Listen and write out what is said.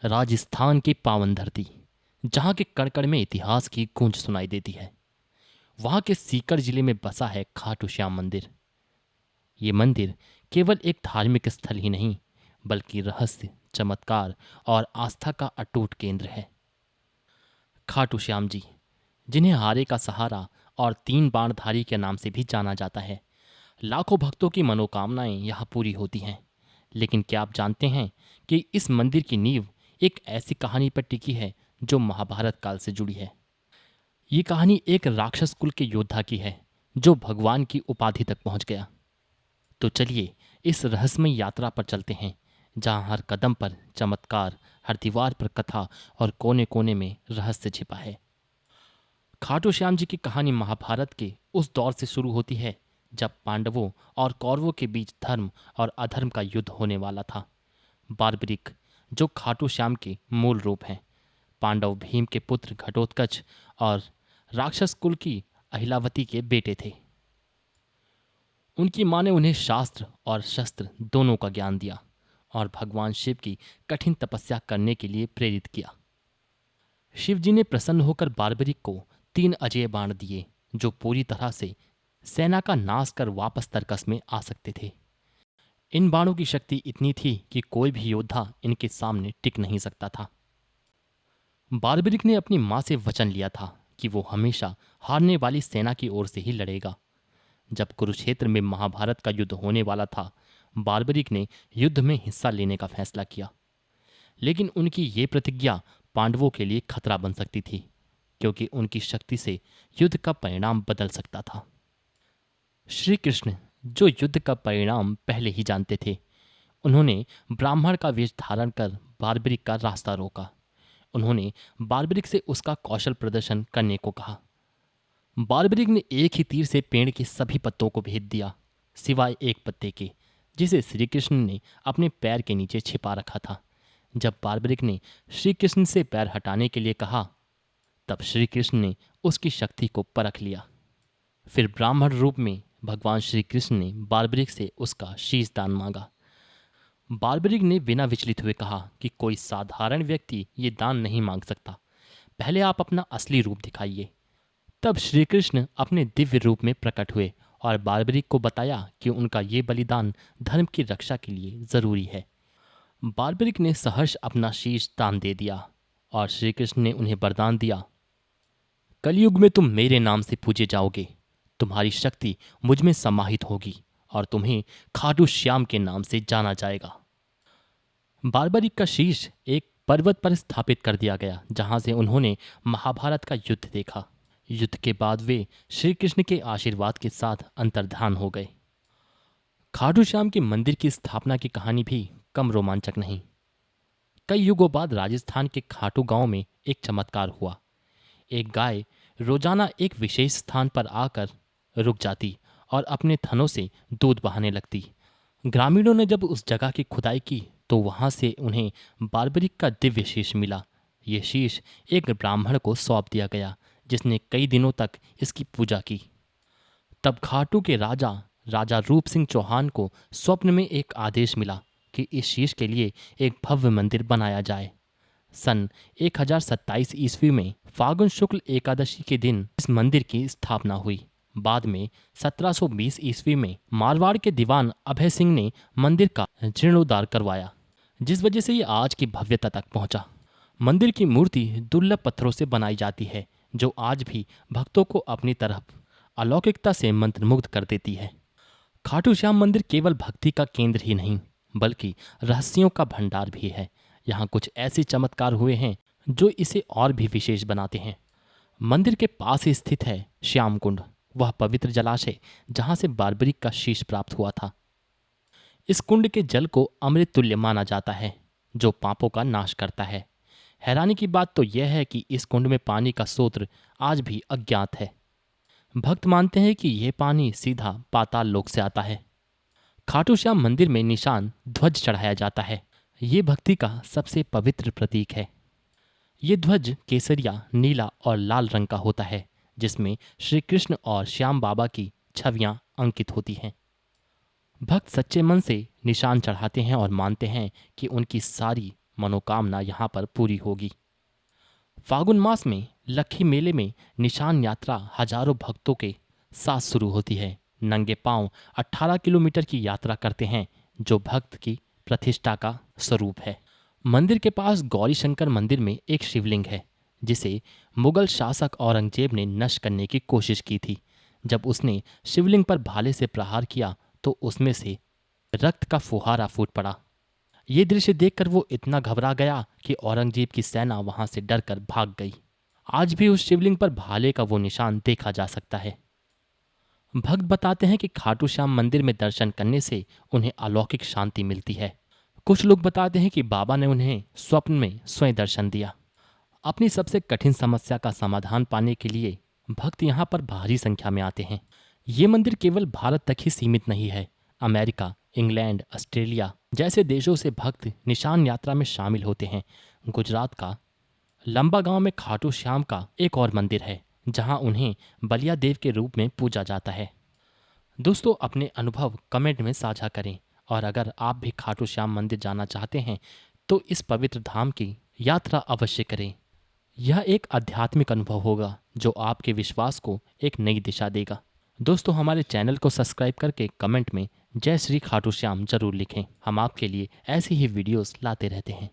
राजस्थान की पावन धरती, जहाँ के कण-कण में इतिहास की गूंज सुनाई देती है। वहाँ के सीकर जिले में बसा है खाटू श्याम मंदिर। ये मंदिर केवल एक धार्मिक स्थल ही नहीं, बल्कि रहस्य, चमत्कार और आस्था का अटूट केंद्र है। खाटू श्याम जी, जिन्हें हारे का सहारा और तीन बाणधारी के नाम से भी जाना जाता है, लाखों भक्तों की मनोकामनाएं यहाँ पूरी होती हैं। लेकिन क्या आप जानते हैं कि इस मंदिर की नींव एक ऐसी कहानी पर टिकी है जो महाभारत काल से जुड़ी है। ये कहानी एक राक्षस कुल के योद्धा की है जो भगवान की उपाधि तक पहुंच गया। तो चलिए इस रहस्यमय यात्रा पर चलते हैं, जहां हर कदम पर चमत्कार, हर दीवार पर कथा और कोने कोने में रहस्य छिपा है। खाटू श्याम जी की कहानी महाभारत के उस दौर से शुरू होती है जब पांडवों और कौरवों के बीच धर्म और अधर्म का युद्ध होने वाला था। बार्बरिक, जो खाटू श्याम के मूल रूप हैं, पांडव भीम के पुत्र घटोत्कच और राक्षस कुल की अहिलावती के बेटे थे। उनकी मां ने उन्हें शास्त्र और शस्त्र दोनों का ज्ञान दिया और भगवान शिव की कठिन तपस्या करने के लिए प्रेरित किया। शिव जी ने प्रसन्न होकर बार्बरिक को 3 अजय बाण दिए जो पूरी तरह से सेना का नाश कर वापस तरकस में आ सकते थे। इन बाणों की शक्ति इतनी थी कि कोई भी योद्धा इनके सामने टिक नहीं सकता था। बार्बरिक ने अपनी मां से वचन लिया था कि वो हमेशा हारने वाली सेना की ओर से ही लड़ेगा। जब कुरुक्षेत्र में महाभारत का युद्ध होने वाला था, बार्बरिक ने युद्ध में हिस्सा लेने का फैसला किया। लेकिन उनकी ये प्रतिज्ञा पांडवों के लिए खतरा बन सकती थी, क्योंकि उनकी शक्ति से युद्ध का परिणाम बदल सकता था। श्री कृष्ण, जो युद्ध का परिणाम पहले ही जानते थे, उन्होंने ब्राह्मण का वेश धारण कर बार्बरिक का रास्ता रोका। उन्होंने बार्बरिक से उसका कौशल प्रदर्शन करने को कहा। बार्बरिक ने एक ही तीर से पेड़ के सभी पत्तों को भेद दिया, सिवाय एक पत्ते के, जिसे श्री कृष्ण ने अपने पैर के नीचे छिपा रखा था। जब बार्बरिक ने श्री कृष्ण से पैर हटाने के लिए कहा, तब श्री कृष्ण ने उसकी शक्ति को परख लिया। फिर ब्राह्मण रूप में भगवान श्री कृष्ण ने बार्बरिक से उसका शीश दान मांगा। बार्बरिक ने बिना विचलित हुए कहा कि कोई साधारण व्यक्ति ये दान नहीं मांग सकता, पहले आप अपना असली रूप दिखाइए। तब श्री कृष्ण अपने दिव्य रूप में प्रकट हुए और बार्बरिक को बताया कि उनका ये बलिदान धर्म की रक्षा के लिए जरूरी है। बार्बरिक ने सहर्ष अपना शीश दान दे दिया और श्री कृष्ण ने उन्हें वरदान दिया, कलयुग में तुम मेरे नाम से पूजे जाओगे, तुम्हारी शक्ति मुझ में समाहित होगी और तुम्हें खाटू श्याम के नाम से जाना जाएगा। बार्बरिक का शीश एक पर्वत पर स्थापित कर दिया गया, जहां से उन्होंने महाभारत का युद्ध देखा। युद्ध के बाद वे श्री कृष्ण के आशीर्वाद के साथ अंतर्धान हो गए। खाटू श्याम के मंदिर की स्थापना की कहानी भी कम रोमांचक नहीं। कई युगों बाद राजस्थान के खाटू गांव में एक चमत्कार हुआ। एक गाय रोजाना एक विशेष स्थान पर आकर रुक जाती और अपने थनों से दूध बहाने लगती। ग्रामीणों ने जब उस जगह की खुदाई की तो वहां से उन्हें बार्बरिक का दिव्य शीश मिला। ये शीश एक ब्राह्मण को सौंप दिया गया, जिसने कई दिनों तक इसकी पूजा की। तब खाटू के राजा रूप सिंह चौहान को स्वप्न में एक आदेश मिला कि इस शीश के लिए एक भव्य मंदिर बनाया जाए। सन 1027 ईस्वी में फागुन शुक्ल एकादशी के दिन इस मंदिर की स्थापना हुई। बाद में 1720 ईस्वी में मारवाड़ के दीवान अभय सिंह ने मंदिर का जीर्णोद्धार करवाया, जिस वजह से ये आज की भव्यता तक पहुंचा। मंदिर की मूर्ति दुर्लभ पत्थरों से बनाई जाती है, जो आज भी भक्तों को अपनी तरफ अलौकिकता से मंत्रमुग्ध कर देती है। खाटू श्याम मंदिर केवल भक्ति का केंद्र ही नहीं, बल्कि रहस्यों का भंडार भी है। यहाँ कुछ ऐसे चमत्कार हुए हैं जो इसे और भी विशेष बनाते हैं। मंदिर के पास ही स्थित है श्याम कुंड, वह पवित्र जलाशय जहाँ से बार्बरिक का शीश प्राप्त हुआ था। इस कुंड के जल को अमृत तुल्य माना जाता है, जो पापों का नाश करता है। हैरानी की बात तो यह है कि इस कुंड में पानी का स्रोत आज भी अज्ञात है। भक्त मानते हैं कि यह पानी सीधा पाताल लोक से आता है। खाटू श्याम मंदिर में निशान ध्वज चढ़ाया जाता है। ये भक्ति का सबसे पवित्र प्रतीक है। ये ध्वज केसरिया, नीला और लाल रंग का होता है, जिसमें श्री कृष्ण और श्याम बाबा की छवियां अंकित होती हैं। भक्त सच्चे मन से निशान चढ़ाते हैं और मानते हैं कि उनकी सारी मनोकामना यहाँ पर पूरी होगी। फागुन मास में लक्खी मेले में निशान यात्रा हजारों भक्तों के साथ शुरू होती है। नंगे पांव 18 किलोमीटर की यात्रा करते हैं, जो भक्त की प्रतिष्ठा का स्वरूप है। मंदिर के पास गौरी शंकर मंदिर में एक शिवलिंग है, जिसे मुगल शासक औरंगजेब ने नष्ट करने की कोशिश की थी। जब उसने शिवलिंग पर भाले से प्रहार किया तो उसमें से रक्त का फुहारा फूट पड़ा। ये दृश्य देखकर वो इतना घबरा गया कि औरंगजेब की सेना वहां से डरकर भाग गई। आज भी उस शिवलिंग पर भाले का वो निशान देखा जा सकता है। भक्त बताते हैं कि खाटू श्याम मंदिर में दर्शन करने से उन्हें अलौकिक शांति मिलती है। कुछ लोग बताते हैं कि बाबा ने उन्हें स्वप्न में स्वयं दर्शन दिया। अपनी सबसे कठिन समस्या का समाधान पाने के लिए भक्त यहाँ पर भारी संख्या में आते हैं। ये मंदिर केवल भारत तक ही सीमित नहीं है। अमेरिका, इंग्लैंड, ऑस्ट्रेलिया जैसे देशों से भक्त निशान यात्रा में शामिल होते हैं। गुजरात का लंबा गांव में खाटू श्याम का एक और मंदिर है, जहां उन्हें बलिया देव के रूप में पूजा जाता है। दोस्तों, अपने अनुभव कमेंट में साझा करें, और अगर आप भी खाटू श्याम मंदिर जाना चाहते हैं तो इस पवित्र धाम की यात्रा अवश्य करें। यह एक आध्यात्मिक अनुभव होगा जो आपके विश्वास को एक नई दिशा देगा। दोस्तों, हमारे चैनल को सब्सक्राइब करके कमेंट में जय श्री खाटू श्याम जरूर लिखें। हम आपके लिए ऐसी ही वीडियोस लाते रहते हैं।